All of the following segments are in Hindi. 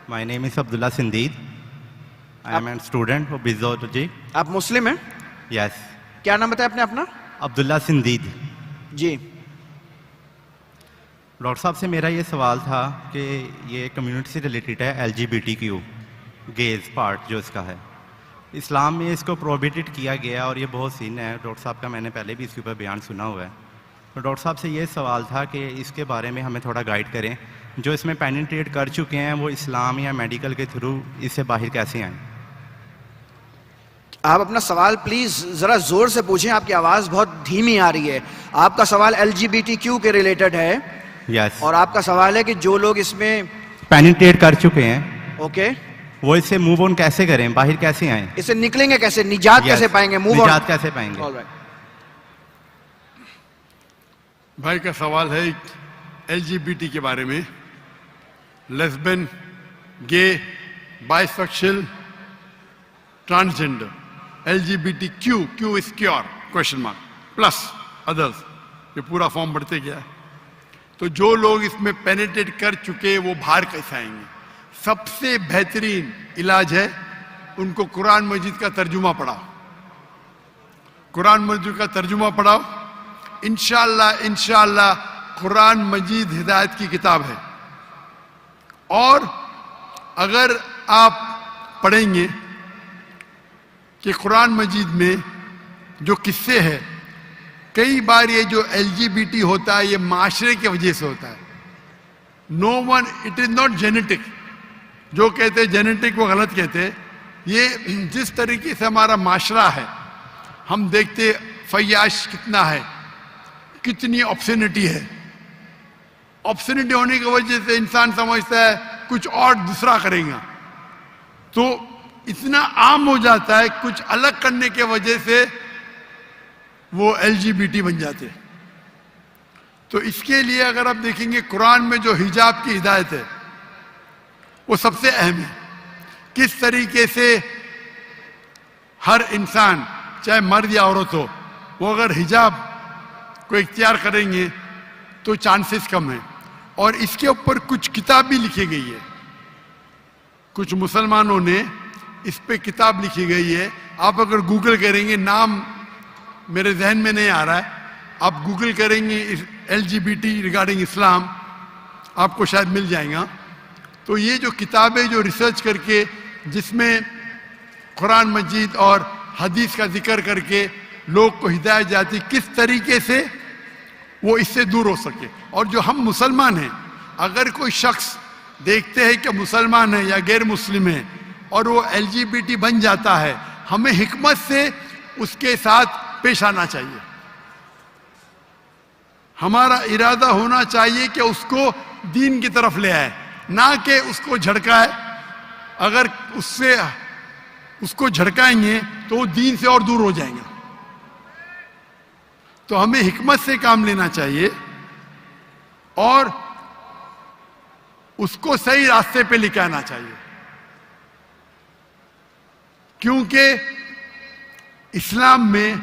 My name is Abdullah Sindeed. I am a student of Bizology. आप मुस्लिम हैं? Yes. क्या नाम बताया आपने अपना? Abdullah Sindeed. जी। डॉक्टर साहब से मेरा ये सवाल था कि ये कम्युनिटी से रिलेटेड है, LGBTQ गेज पार्ट जो इसका है, इस्लाम में इसको प्रोहिबिटेड किया गया और ये बहुत सीन है। डॉक्टर साहब का मैंने पहले भी इसके ऊपर बयान सुना हुआ है। तो डॉक्टर साहब से ये सवाल था कि इसके बारे में हमें थोड़ा गाइड करें, जो इसमें पेनिट्रेट कर चुके हैं वो इस्लाम या मेडिकल के थ्रू इससे बाहर कैसे आएँ? आप अपना सवाल प्लीज जरा जोर से पूछें, आपकी आवाज बहुत धीमी आ रही है। आपका सवाल LGBTQ के रिलेटेड है। यस। और आपका सवाल है कि जो लोग इसमें पेनिट्रेट कर चुके हैं, ओके, वो इससे मूव ऑन कैसे करें, बाहर कैसे आएँ? इससे निकलेंगे कैसे, निजात कैसे पाएंगे, मूव ऑन निजात कैसे पाएंगे? ऑलराइट। भाई का सवाल है LGBT के बारे में, lesbian, gay, bisexual, transgender, LGBTQ, Q is cure question mark plus others, ये पूरा फॉर्म बढ़ते गया है। तो जो लोग इसमें पेनिट्रेट कर चुके वो बाहर कैसे आएंगे? सबसे बेहतरीन इलाज है उनको कुरान मजीद का तर्जुमा पढ़ाओ। कुरान मजीद का तर्जुमा पढ़ाओ, इंशाअल्लाह कुरान मजीद हिदायत की किताब है। और अगर आप पढ़ेंगे कि कुरान मजीद में जो किस्से हैं, कई बार ये जो LGBT होता है ये माशरे की वजह से होता है। No one, it is not genetic. जो कहते हैं जेनेटिक वो गलत कहते हैं। ये जिस तरीके से हमारा माशरा है, हम देखते फयाश कितना है, कितनी ऑब्सेनिटी है। ऑब्सेनिटी होने की वजह से इंसान समझता है कुछ और दूसरा करेगा, तो इतना आम हो जाता है, कुछ अलग करने के वजह से वो LGBT बन जाते हैं। तो इसके लिए अगर आप देखेंगे कुरान में जो हिजाब की हिदायत है वो सबसे अहम है। किस तरीके से हर इंसान, चाहे मर्द या औरत हो, वो अगर हिजाब को इख्तियार करेंगे तो चांसेस कम है। और इसके ऊपर कुछ किताब भी लिखी गई है, कुछ मुसलमानों ने इस पे किताब लिखी गई है। आप अगर गूगल करेंगे, नाम मेरे जहन में नहीं आ रहा है, आप गूगल करेंगे LGBT रिगार्डिंग इस्लाम, आपको शायद मिल जाएगा। तो ये जो किताबें जो रिसर्च करके, जिसमें कुरान मजीद और हदीस का जिक्र करके लोग को हिदायत जाती किस तरीके से वो इससे दूर हो सके। और जो हम मुसलमान हैं, अगर कोई शख्स देखते हैं कि मुसलमान है या गैर मुस्लिम है और वो LGBT बन जाता है, हमें हिकमत से उसके साथ पेश आना चाहिए। हमारा इरादा होना चाहिए कि उसको दीन की तरफ ले आए, ना कि उसको झड़काए। अगर उसको झड़काएंगे तो वो दीन से और दूर हो जाएंगे। तो हमें हिकमत से काम लेना चाहिए और उसको सही रास्ते पे लेके आना चाहिए। क्योंकि इस्लाम में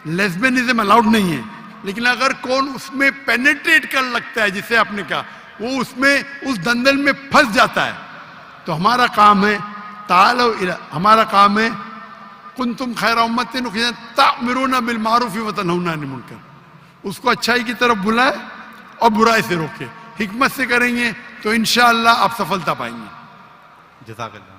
लेस्बियनिज्म अलाउड नहीं है, लेकिन अगर कौन उसमें पेनिट्रेट कर लगता है, जिसे आपने कहा, वो उसमें उस दंदल में फंस जाता है, तो हमारा काम है हमारा काम है कुंतुम खैर उम्मतिन तामिरूना बिल मारूफ व तनहौना अनिल मुनकर। उसको अच्छाई की तरफ बुलाए और बुराई से रोके। हिकमत से करेंगे तो इंशाअल्लाह आप सफलता पाएंगे। जज़ाकल्लाह।